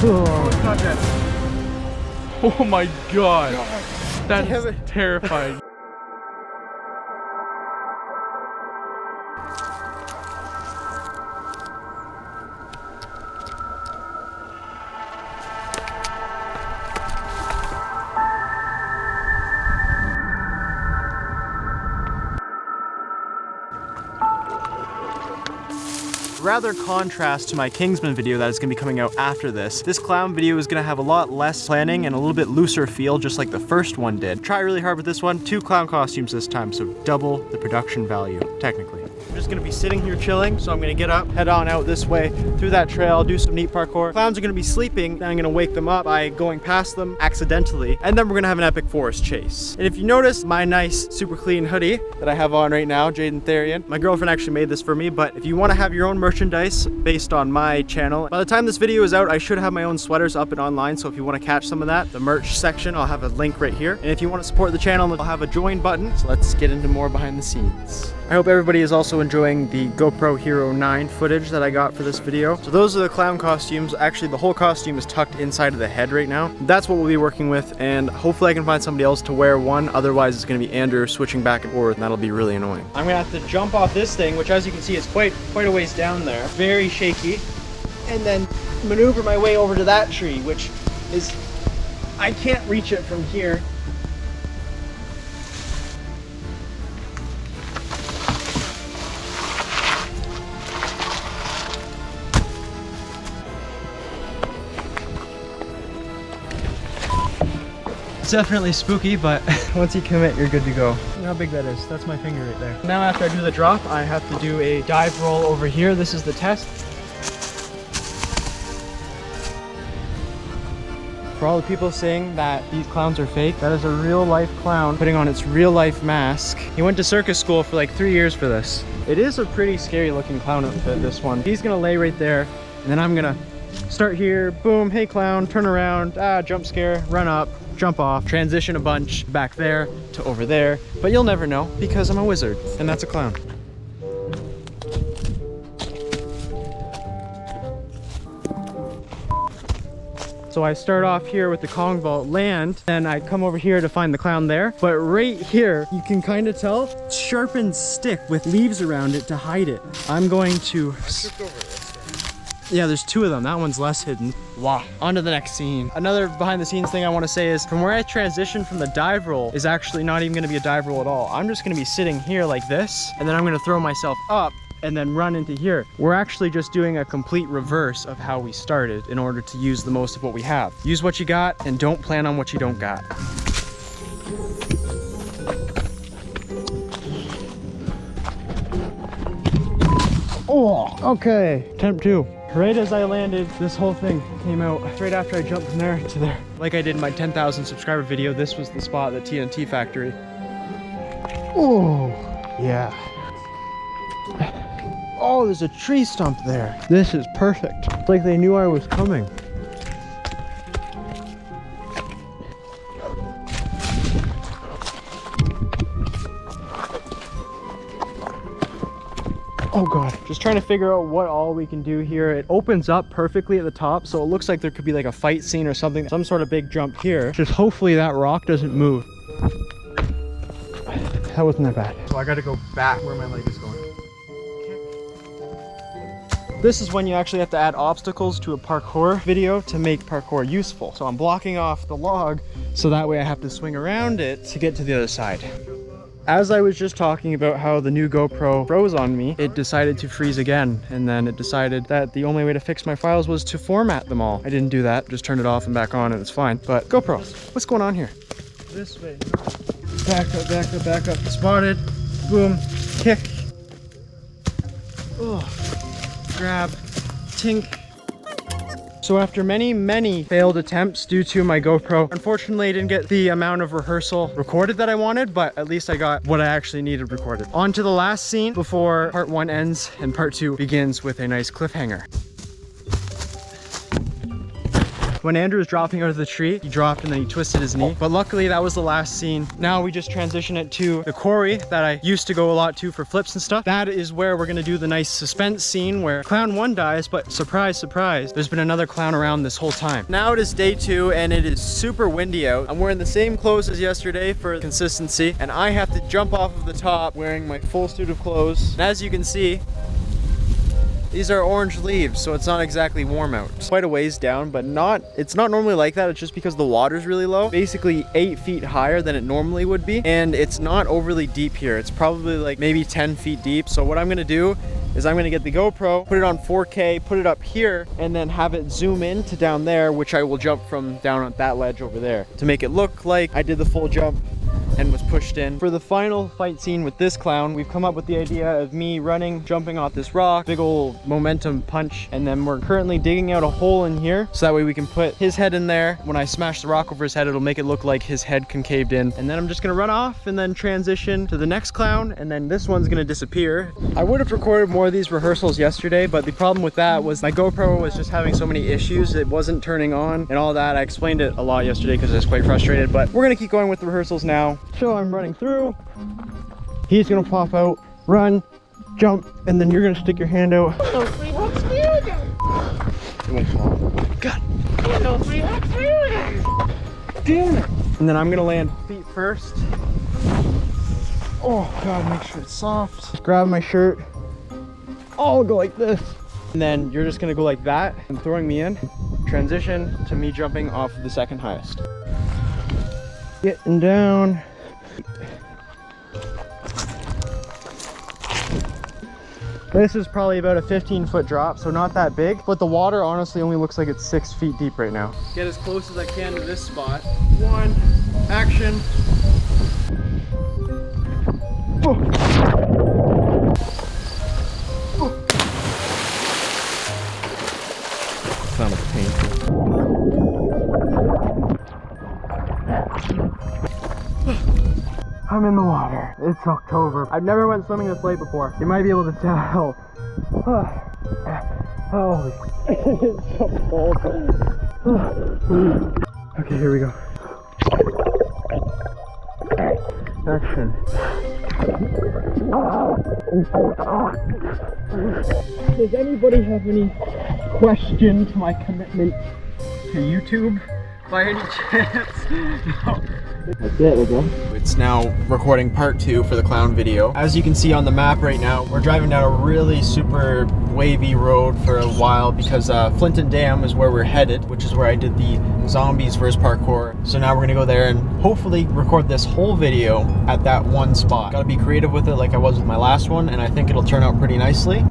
Oh my god. That's terrifying. Rather contrast to my Kingsman video that is going to be coming out after this. This clown video is going to have a lot less planning and a little bit looser feel, just like the first one did. Try really hard with this one. 2 clown costumes this time, so double the production value, technically. I'm just going to be sitting here chilling, so I'm going to get up, head on out this way, through that trail, do some neat parkour. Clowns are going to be sleeping, and I'm going to wake them up by going past them accidentally, and then we're going to have an epic forest chase. And if you notice my nice, super clean hoodie that I have on right now, Jaden Therian, my girlfriend actually made this for me, but if you want to have your own merchandise based on my channel, by the time this video is out, I should have my own sweaters up and online, so if you want to catch some of that, the merch section, I'll have a link right here. And if you want to support the channel, I'll have a join button. So let's get into more behind the scenes. I hope everybody is also enjoying the GoPro Hero 9 footage that I got for this video. So those are the clown costumes. Actually, the whole costume is tucked inside of the head right now. That's what we'll be working with, and hopefully I can find somebody else to wear one. Otherwise, it's going to be Andrew switching back and forth, and that'll be really annoying. I'm going to have to jump off this thing, which as you can see is quite a ways down there. Very shaky. And then maneuver my way over to that tree, which is, I can't reach it from here. It's definitely spooky, but once you commit, you're good to go. Look how big that is. That's my finger right there. Now after I do the drop, I have to do a dive roll over here. This is the test. For all the people saying that these clowns are fake, that is a real life clown putting on its real life mask. He went to circus school for like 3 years for this. It is a pretty scary looking clown outfit, this one. He's gonna lay right there, and then I'm gonna start here, boom, hey clown, turn around, jump scare, run up, jump off, transition a bunch back there to over there, but you'll never know because I'm a wizard and that's a clown. So I start off here with the Kong vault, land, then I come over here to find the clown there. But right here, you can kind of tell, sharpened stick with leaves around it to hide it. I'm going to... Yeah, there's 2 of them. That one's less hidden. Wow. On to the next scene. Another behind the scenes thing I want to say is from where I transitioned from the dive roll is actually not even going to be a dive roll at all. I'm just going to be sitting here like this, and then I'm going to throw myself up and then run into here. We're actually just doing a complete reverse of how we started in order to use the most of what we have. Use what you got and don't plan on what you don't got. Oh, okay. Attempt 2. Right as I landed, this whole thing came out. Right after I jumped from there to there. Like I did in my 10,000 subscriber video, this was the spot at the TNT factory. Oh, yeah. Oh, there's a tree stump there. This is perfect. It's like they knew I was coming. Oh god, just trying to figure out what all we can do here. It opens up perfectly at the top, so it looks like there could be like a fight scene or something, some sort of big jump here. Just hopefully that rock doesn't move. That wasn't that bad. So I gotta go back where my leg is going. This is when you actually have to add obstacles to a parkour video to make parkour useful. So I'm blocking off the log, so that way I have to swing around it to get to the other side. As I was just talking about how the new GoPro froze on me, it decided to freeze again. And then it decided that the only way to fix my files was to format them all. I didn't do that, just turned it off and back on and it's fine. But GoPro, what's going on here? This way. Back up, back up, back up. Spotted. Boom. Kick. Oh. Grab. Tink. So after many failed attempts due to my GoPro, unfortunately I didn't get the amount of rehearsal recorded that I wanted, but at least I got what I actually needed recorded. On to the last scene before part 1 ends and part 2 begins with a nice cliffhanger. When Andrew was dropping out of the tree, he dropped and then he twisted his knee. But luckily that was the last scene. Now we just transition it to the quarry that I used to go a lot to for flips and stuff. That is where we're gonna do the nice suspense scene where clown 1 dies, but surprise, surprise, there's been another clown around this whole time. Now it is day 2 and it is super windy out. I'm wearing the same clothes as yesterday for consistency, and I have to jump off of the top wearing my full suit of clothes. And as you can see, these are orange leaves, so it's not exactly warm out. It's quite a ways down, but it's not normally like that. It's just because the water's really low, basically 8 feet higher than it normally would be. And it's not overly deep here. It's probably like maybe 10 feet deep. So what I'm gonna do is I'm gonna get the GoPro, put it on 4K, put it up here, and then have it zoom in to down there, which I will jump from down on that ledge over there to make it look like I did the full jump and was pushed in. For the final fight scene with this clown, we've come up with the idea of me running, jumping off this rock, big old momentum punch, and then we're currently digging out a hole in here so that way we can put his head in there. When I smash the rock over his head, it'll make it look like his head concaved in. And then I'm just gonna run off and then transition to the next clown, and then this one's gonna disappear. I would have recorded more of these rehearsals yesterday, but the problem with that was my GoPro was just having so many issues. It wasn't turning on and all that. I explained it a lot yesterday because I was quite frustrated, but we're gonna keep going with the rehearsals now. So I'm running through, he's gonna pop out, run, jump, and then you're gonna stick your hand out. It won't fall. God. Damn it. And then I'm gonna land feet first. Oh God, make sure it's soft. Just grab my shirt. I'll go like this. And then you're just gonna go like that and throwing me in. Transition to me jumping off of the second highest. Getting down. This is probably about a 15-foot drop, so not that big, but the water honestly only looks like it's 6 feet deep right now. Get as close as I can to this spot. 1, action. Oh. Oh. Sounded painful. I'm in the water. It's October. I've never went swimming this late before. You might be able to tell. Oh, it's so cold. Okay, here we go. Action. Does anybody have any question to my commitment to YouTube by any chance? No. That's it, we're done. It's now recording part 2 for the clown video. As you can see on the map right now, we're driving down a really super wavy road for a while because Flint Dam is where we're headed, which is where I did the zombies versus parkour. So now we're gonna go there and hopefully record this whole video at that one spot. Gotta be creative with it like I was with my last one, and I think it'll turn out pretty nicely.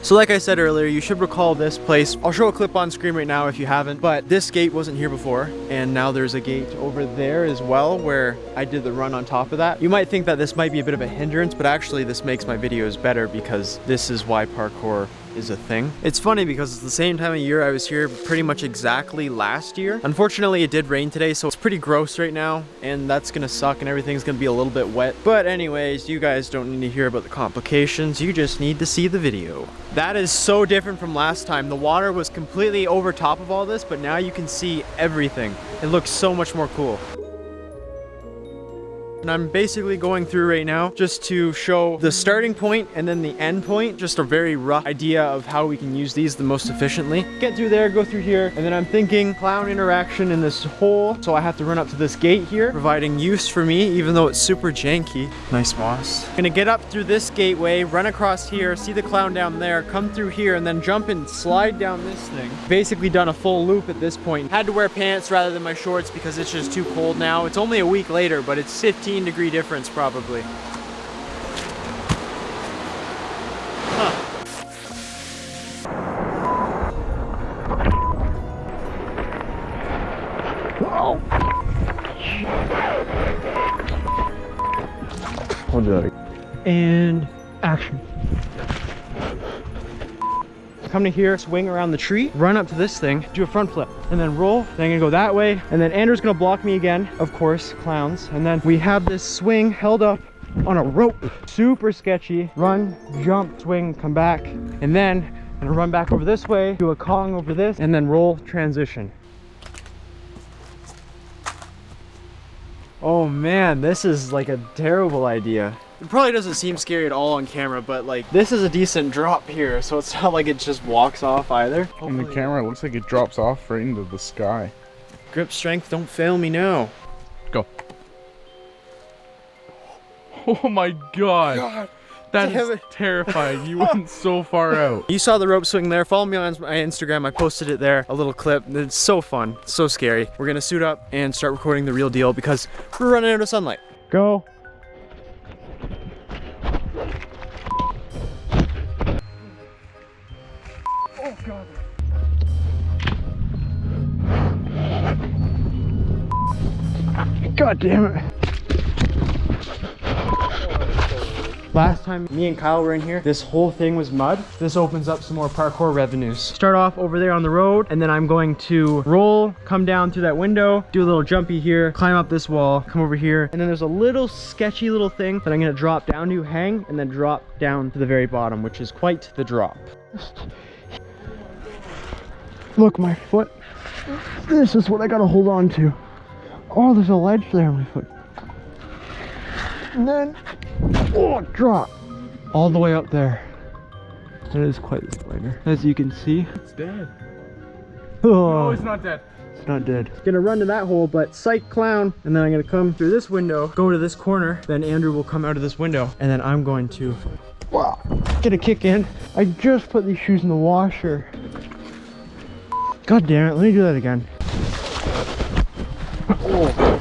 So like I said earlier, you should recall this place. I'll show a clip on screen right now if you haven't, but this gate wasn't here before, and now there's a gate over there as well where I did the run on top of that. You might think that this might be a bit of a hindrance, but actually this makes my videos better because this is why parkour is a thing. It's funny because it's the same time of year I was here pretty much exactly last year. Unfortunately, it did rain today, so it's pretty gross right now, and that's gonna suck and everything's gonna be a little bit wet. But anyways, you guys don't need to hear about the complications, you just need to see the video. That is so different from last time. The water was completely over top of all this, but now you can see everything. It looks so much more cool. And I'm basically going through right now just to show the starting point and then the end point, just a very rough idea of how we can use these the most efficiently. Get through there, go through here, and then I'm thinking clown interaction in this hole, so I have to run up to this gate here, providing use for me, even though it's super janky. Nice moss. Gonna get up through this gateway, run across here, see the clown down there, come through here, and then jump and slide down this thing. Basically done a full loop at this point. Had to wear pants rather than my shorts because it's just too cold now. It's only a week later, but it's 15-degree difference probably. Hold it. And action. Come to here, swing around the tree, run up to this thing, do a front flip, and then roll. Then I'm gonna go that way, and then Andrew's gonna block me again, of course, clowns. And then we have this swing held up on a rope. Super sketchy. Run, jump, swing, come back, and then I'm gonna run back over this way, do a Kong over this, and then roll, transition. Oh man, this is like a terrible idea. It probably doesn't seem scary at all on camera, but like this is a decent drop here, so it's not like it just walks off either. On the camera, it looks like it drops off right into the sky. Grip strength, don't fail me now. Go. Oh my god. That is terrifying. You went so far out. You saw the rope swing there. Follow me on my Instagram. I posted it there, a little clip. It's so fun, so scary. We're gonna suit up and start recording the real deal because we're running out of sunlight. Go. Oh god. God damn it. Last time me and Kyle were in here, this whole thing was mud. This opens up some more parkour revenues. Start off over there on the road, and then I'm going to roll, come down through that window, do a little jumpy here, climb up this wall, come over here, and then there's a little sketchy little thing that I'm gonna drop down to, hang, and then drop down to the very bottom, which is quite the drop. Look, my foot. This is what I gotta hold on to. Oh, there's a ledge there on my foot. And then, oh, drop. All the way up there. That is quite the spider. As you can see. It's dead. Oh, No, it's not dead. it's not dead. Gonna run to that hole, but psych clown. And then I'm gonna come through this window, go to this corner. Then Andrew will come out of this window. And then I'm going to, wow, get a kick in. I just put these shoes in the washer. God damn it, let me do that again. Oh.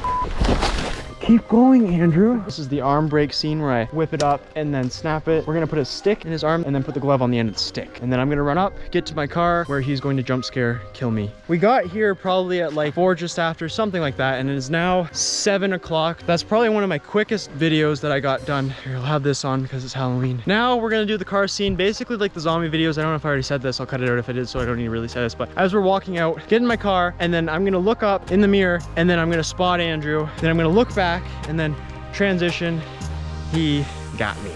Keep going, Andrew. This is the arm break scene where I whip it up and then snap it. We're gonna put a stick in his arm and then put the glove on the end of the stick. And then I'm gonna run up, get to my car where he's going to jump scare, kill me. We got here probably at like 4 just after, something like that. And it is now 7 o'clock. That's probably one of my quickest videos that I got done. Here, I'll have this on because it's Halloween. Now we're gonna do the car scene, basically like the zombie videos. I don't know if I already said this. I'll cut it out if I did, so I don't need to really say this. But as we're walking out, get in my car, and then I'm gonna look up in the mirror, and then I'm gonna spot Andrew. Then I'm gonna look back, and then transition. He got me.